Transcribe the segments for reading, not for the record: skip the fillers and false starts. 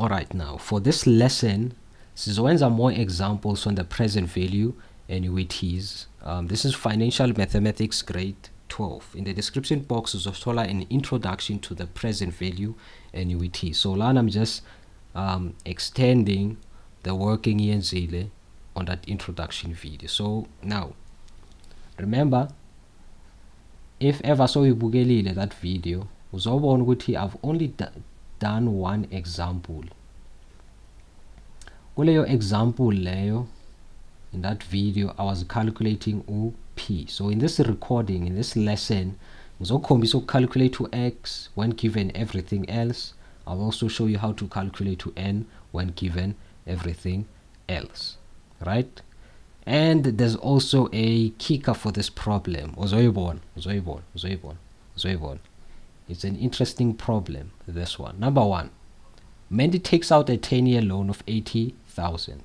Alright, now for this lesson, sizowenza more examples on the present value annuities. This is Financial Mathematics grade 12. In the description box uzothola an introduction to the present value annuity. So lana I'm just extending the working yenzile on that introduction video. So now remember, if ever so ubukelile that video uzobona ukuthi I've only done one example. Kuleyo example leyo, in that video I was calculating P. So in this recording, in this lesson, ngizokhombisa calculate to X when given everything else. I'll also show you how to calculate to N when given everything else, right? And there's also a kicker for this problem. It's an interesting problem, this one. Number one, Mandy takes out a 10-year loan of 80,000.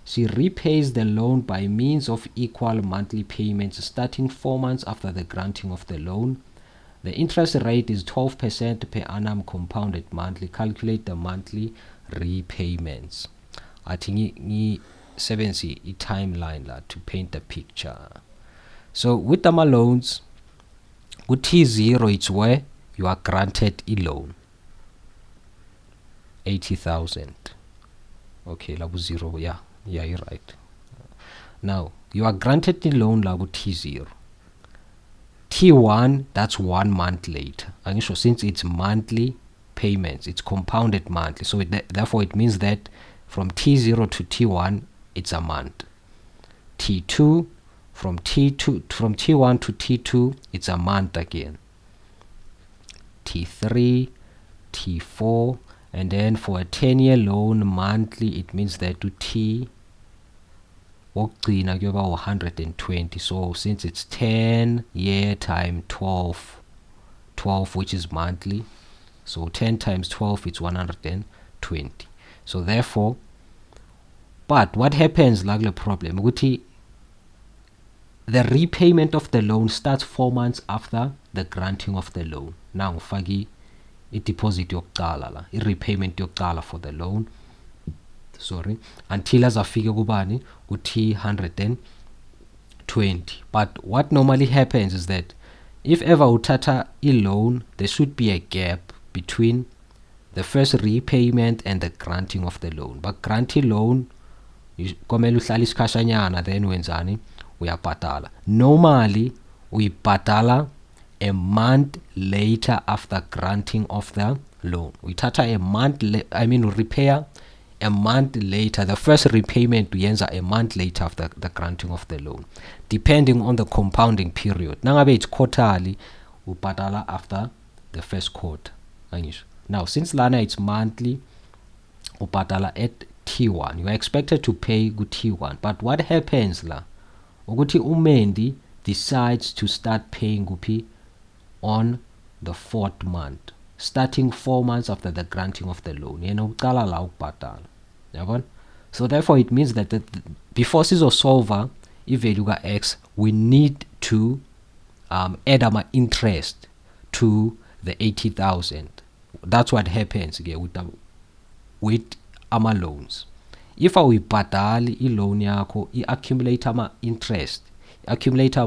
She repays the loan by means of equal monthly payments starting 4 months after the granting of the loan. The interest rate is 12% per annum compounded monthly. Calculate the monthly repayments. I think ngisebenzise i-timeline la to paint the picture. So with the loans, with T0 it's where you are granted a loan 80,000. Okay, labu 0, yeah, you're right. Now you are granted the loan labu T0. T1, that's 1 month later. And so since it's monthly payments, it's compounded monthly, so therefore it means that from T0 to T1 it's a month. T2, from T1 to T2 it's a month again. T3, T4, and then for a 10-year loan monthly, it means that to T wokugcina kuyoba 120. So since it's 10 year times 12 which is monthly, so 10 times 12 it's 120. So therefore, but what happens like the problem ukuthi the repayment of the loan starts 4 months after the granting of the loan. Now ngifaki i-deposit yokuqala la, i-repayment yokuqala for the loan, sorry, until azafike kubani ku-T 120. But what normally happens is that if ever uthatha i-loan, there should be a gap between the first repayment and the granting of the loan. But granting loan komele uhlale isikhashanyana, then wenzani uyabhadala. Normally uyibhadala a month later after granting of the loan. We tata a month repair a month later. The first repayment we ends a month later after the granting of the loan, depending on the compounding period. Nangabe it's quarterly, we patala after the first quarter. Now since lana it's monthly, we patala at T1. You are expected to pay good T1, but what happens la? Ukuthi umendi decides to start paying gupi on the 4th month, starting 4 months after the granting of the loan. Uqala la ukubhadala. Yabona? So therefore it means that before sizosolve i-value ka-X, we need to add our interest to the 80,000. That's what happens again with our loans. If we bhadali i-loan yakho, i-accumulate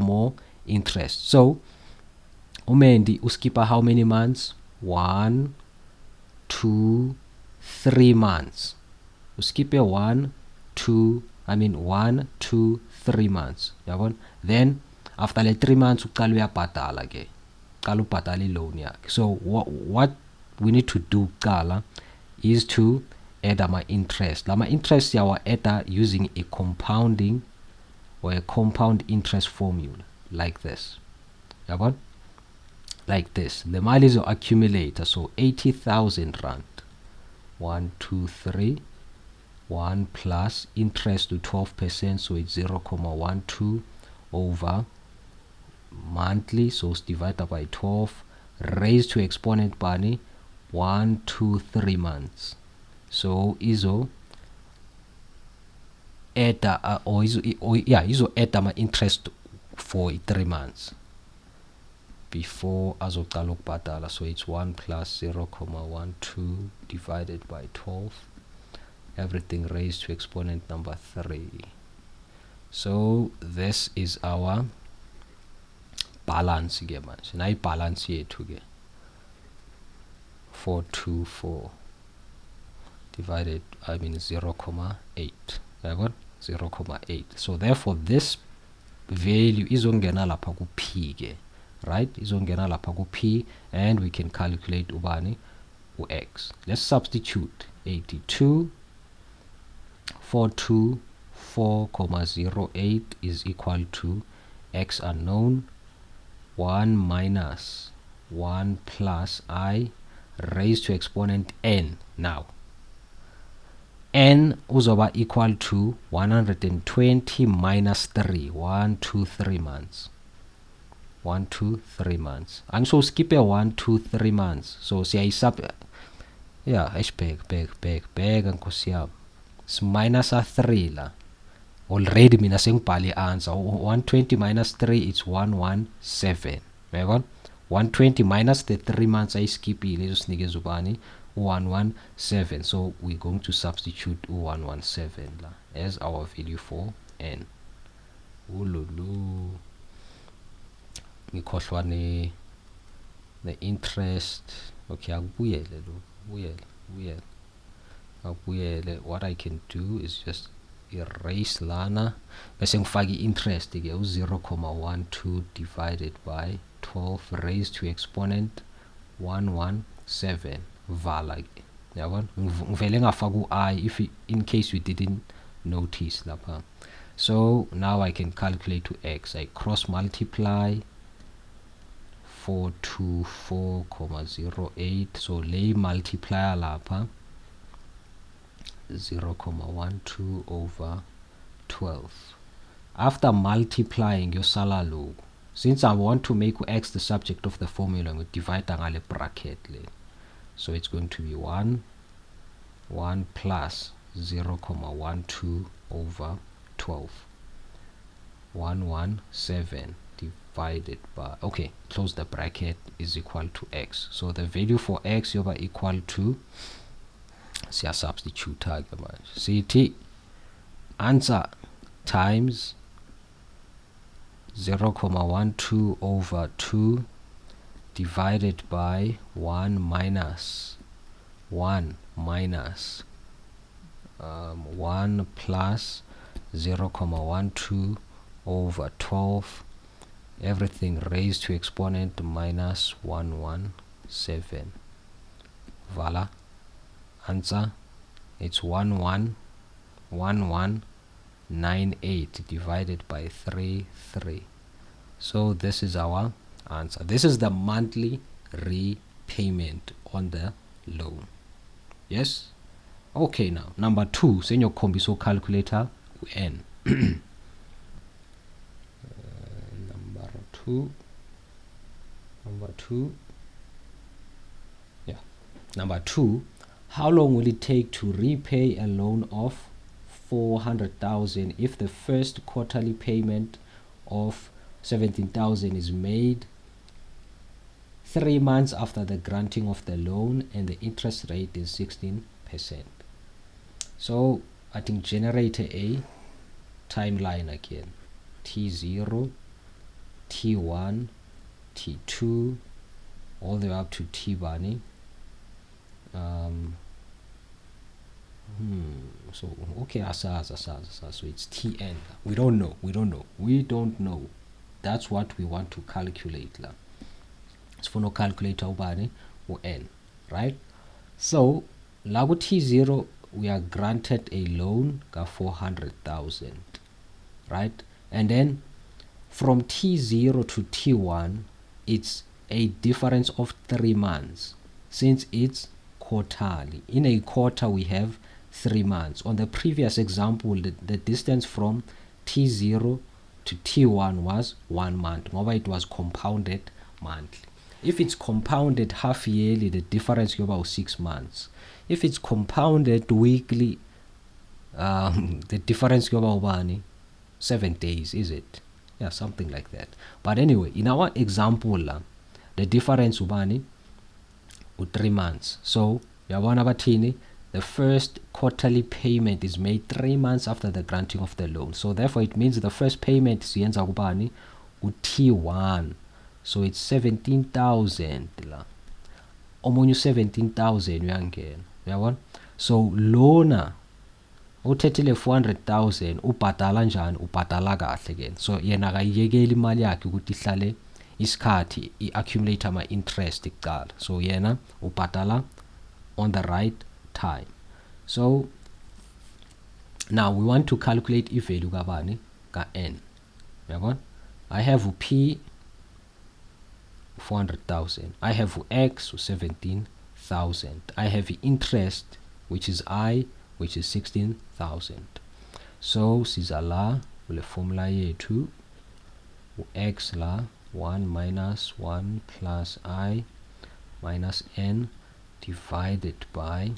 more interest. So umendi uskipa how many months? 1, 2, 3 months. Uskipe 1, 2, 3 months. Then after the 3 months uqala uyabhadala ke. Qala ubhadala i-loan yakhe. So what we need to do qala is to add our interest. Lama interest yawa add using a compounding or a compound interest formula like this. Yabona? Like this. The mali is accumulator, so 80,000 rand. 1, 2, 3. 1 plus interest to 12%, so it's 0.12 over monthly, so it's divided by 12, raised to exponent bani 1, 2, 3 months. So izo add izo add my interest for 3 months. before azocala ukubhadala. So it's 1 plus 0.12 divided by 12, everything raised to exponent number 3. So this is our balance ke manje. Nayi balance yethu ke 424 divided 0.8, yabona, 0.8. So therefore this value izongena lapha ku p ke, right, izongena lapha ku p, and we can calculate ubani x. Let's substitute 82 424.08 is equal to x unknown 1 minus 1 plus I raised to exponent n. Now n uzoba equal to 120 minus 3, 1 2 3 months, 1 2 3 months. Angisho skip 1 2 3 months, so siyayisub, yeah, bheka nkosi yami, minus a 3 la. Already mina sengibhale answer 120 minus 3, it's 117, yabona. 120 minus the 3 months ayiskipile izosinikeza ubani 117. So we're going to substitute 117 la as our value for n. Ululu, ngikhohlwa ne interest. Okay, akubuyele lo, akubuyele. What I can do is just erase lana bese ngifaka i-interest ke 0.12 divided by 12 raised to exponent 117, vala ke, yabona. Ngivele ngafaka u-I if in case we didn't notice lapha. So now I can calculate to x. I cross multiply 424.08, so lay multiplier lapha 0.12 over 12. After multiplying yosala lo, since I want to make x the subject of the formula, we divide ngale bracket le. So it's going to be 1 plus 0.12 over 12, 117 divided by, okay, close the bracket, is equal to x. So the value for x yoba equal to, siya substitute ke manje, sithi answer times 0.12 over 2 divided by 1 minus 1 plus 0.12 over 12, everything raised to exponent minus 117. Voila. Answer, it's 1198 divided by 3. So this is our answer. This is the monthly repayment on the loan. Yes. Okay, now number 2, senyo khombiso calculator n. Number two, how long will it take to repay a loan of 400,000 if the first quarterly payment of 17,000 is made 3 months after the granting of the loan and the interest rate is 16%? So I think generate a timeline again. T0, T1, T2, all the way up to T bunny. So okay, asaza. So it's Tn. We don't know. That's what we want to calculate la. It's for no calculator ubani or n, right? So la ku T0 we are granted a loan ka 400,000, right? And then from T0 to T1 it's a difference of 3 months since it's quarterly. In a quarter we have 3 months. On the previous example, the distance from T0 to T1 was 1 month. Moreover, it was compounded monthly. If it's compounded half yearly, the difference is about 6 months. If it's compounded weekly, the difference is about 7 days, is it? Yeah, something like that. But anyway, in our example, the difference ubani 3 months. So yabona bathini, the first quarterly payment is made 3 months after the granting of the loan. So therefore it means the first payment siyenza kubani T1. So it's 17,000 la. Omunye 17,000 uyangena. Uyabona? So lona uthethile 400,000 ubhadala njani? Ubhadala kahle again. So yena akayiyekeli imali yakhe ukuthi ihlale isikhathi i-accumulate ama-interest ikuqala. So yena ubhadala on the right time. So now we want to calculate i-value kabani ka N. Uyabona? I have P 400,000. I have X 17,000. I have interest which is I, which is 16,000. So siza la kule formula yethu X la 1 minus 1 plus I minus N divided by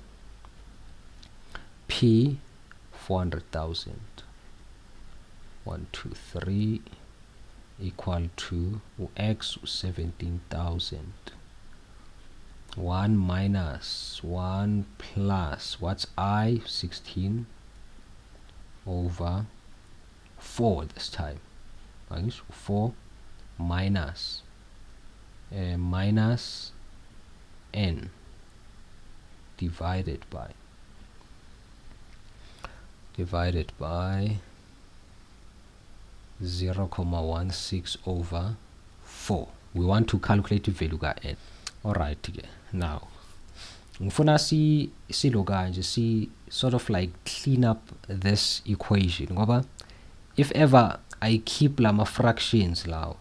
P 400,000. 1, 2, 3 equal to X 17,000. 1 minus 1 plus what's I? 16 over 4 this time. 4 minus minus N divided by 0.16 over 4. We want to calculate the value ka N. Alright, now ngifuna silo kanje si sort of like clean up this equation ngoba if ever I keep lama fractions law,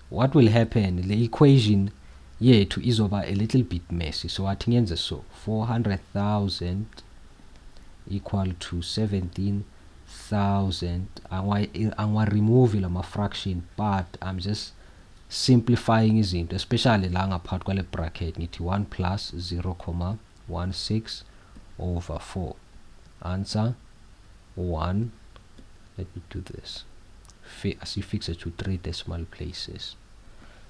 what will happen, the equation yethu izoba a little bit messy. So athi ngenze so 400,000 equal to 17,000. angwa remove lama fraction, but I'm just simplifying izinto, especially la ngaphansi kwale bracket ngithi 1 plus 0.16 over 4. Answer 1. Let me do this. As you fix it to 3 decimal places.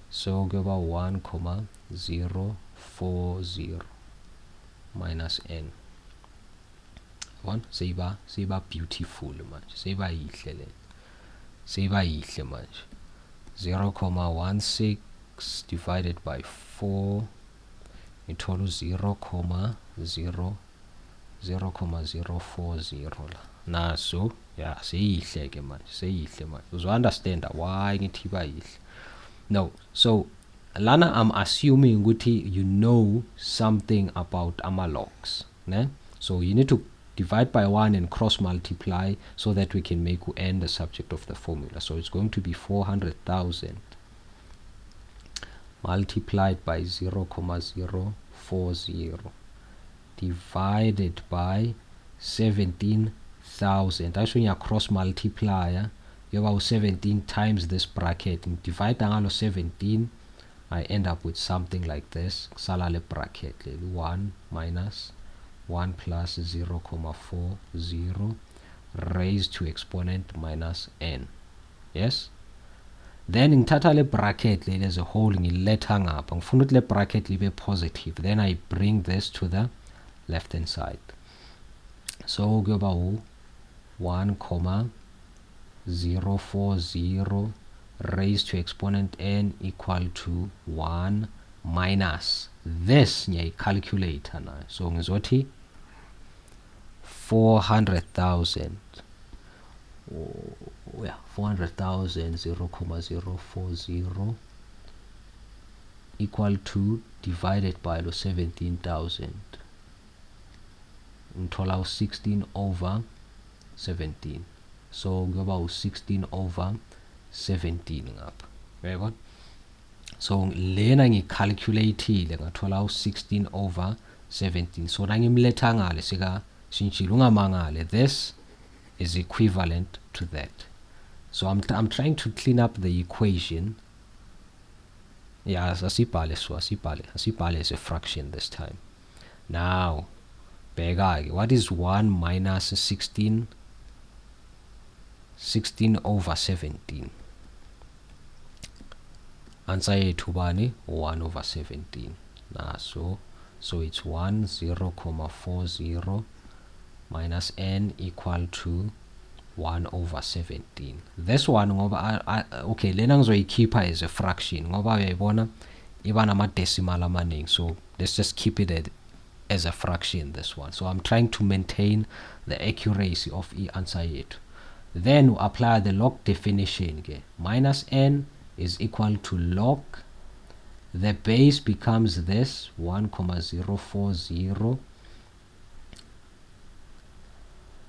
So go about 1.040 minus N. 1 seba beautiful manje, seba yihle le, seba yihle manje. 0.16 divided by 4 ithola 0.040 la. Naso yeah, seyihle ke manje, seyihle manje. Uzo understand why ngithi ba yihle. No, so lana I'm assuming ukuthi you know something about amalogs, ne? So you need to divide by 1 and cross multiply so that we can make N the subject of the formula. So it's going to be 400,000 multiplied by 0.040 divided by 17,000. Actually you cross multiplier, you have 17 times this bracket, and divide ngalo 17, I end up with something like this. Kusala le bracket 1 minus 1 plus 0.40 raised to exponent minus N. Yes, then ngithatha le bracket le as a whole ngiletha ngapha, ngifuna ukuthi le bracket libe positive, then I bring this to the left hand side. So kuyoba 1.040 raised to exponent N equal to 1 minus this ngiyayicalculate na. So ngizothi 400,000 400,000 0.040 equal to divided by 17,000 ngithola 16 over 17. So kuyoba 16 over 17 ngapha, yebo. So lena ngicalculateile ngathola 16 over 17. So nangimletha ngale sika shinchile ungamangale, this is equivalent to that. So I'm trying to clean up the equation. Yeah, asibhale as a fraction this time. Now bheka, what is 1 minus 16 over 17? answer yethu bani 1 over 17 naso. So it's 10,40 minus n equal to 1 over 17. This one ngoba okay lena ngizoyikhipha as a fraction ngoba uyayibona iba nama decimal amaningi, so let's just keep it as a fraction, this one. So I'm trying to maintain the accuracy of answer yethu. Then we apply the log definition again. Minus n is equal to log, the base becomes this 1,040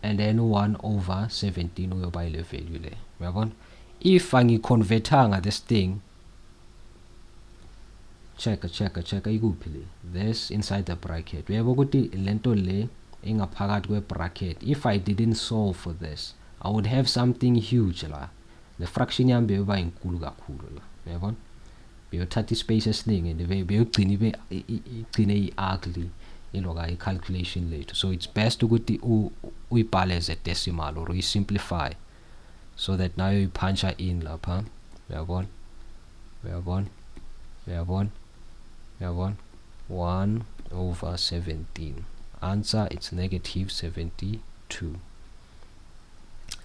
and then 1 over 17 uyoba ile value le. Uyabona? If angiconvertanga this thing, check ikuphi le, this inside the bracket. Uyabo ukuthi lento le engaphakathi kwe bracket, if I didn't solve for this, I would have something huge la. The fraction yami beyoba inkulu kakhulu la. Uyabona? Beyothatha ispace esiningi and beyogcina igcine i-ugly iloka i-calculation lethu. So it's best ukuthi uyibhale as a decimal or uyi-simplify, so that now you punch in lapha. Uyabona? 1 over 17. Answer, it's negative 72.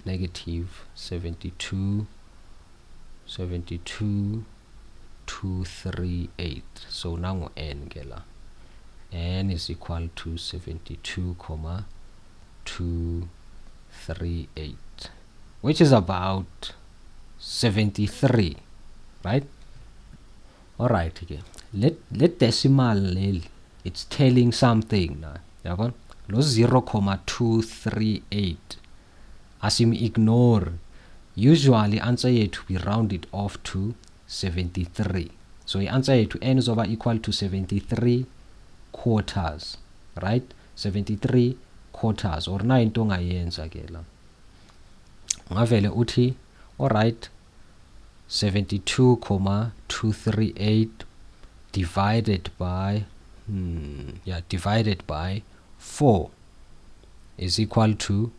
Negative 72,238. So now n gela. N is equal to 72,238, which is about 73, right? All right, okay. Let decimal, it's telling something now. Yabona? Lo 0,238 asim ignore. Usually answer yethu we round it off to 73. So the answer yethu n is over equal to 73 quarters, right? 73 quarters, or na into ongayenza ke la ngavele uthi all right, 72,238 divided by divided by 4 is equal to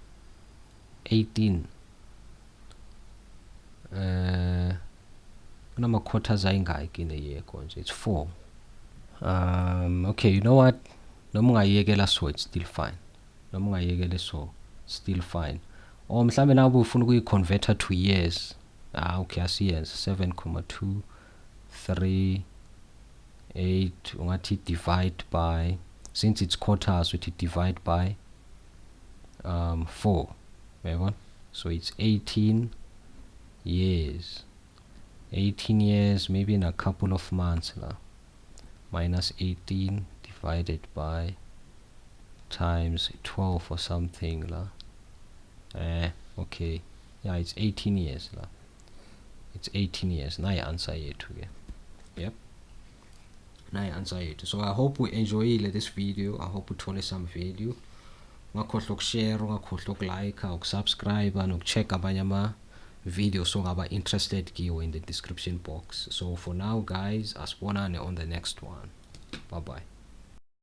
18. Kunama quarters ayingaki in a year konje? It's 4. Okay, you know what, noma ungayekela so it's still fine. Noma ungayekele so still fine. Or mhlambe nawe ufuna ukuyi-converter to years. Okay, asiyenza 7,238 ungathi divide by, since it's quarters uthi divide by 4. Uyabona? So it's 18 years. 18 years, maybe in a couple of months la. Minus 18 divided by times 12 or something la. Okay, yeah, it's 18 years la. It's 18 years. Nayi answer yethu ke. Yep. Nayi answer yethu. So I hope we enjoyed this video. I hope uthole some value. Ungakhohlwa ukushare, ungakhohlwa ukulike, ukusubscribe nokucheck abanye ama videos ongaba interested kiwo in the description box. So for now guys, asibonane on the next one. Bye bye.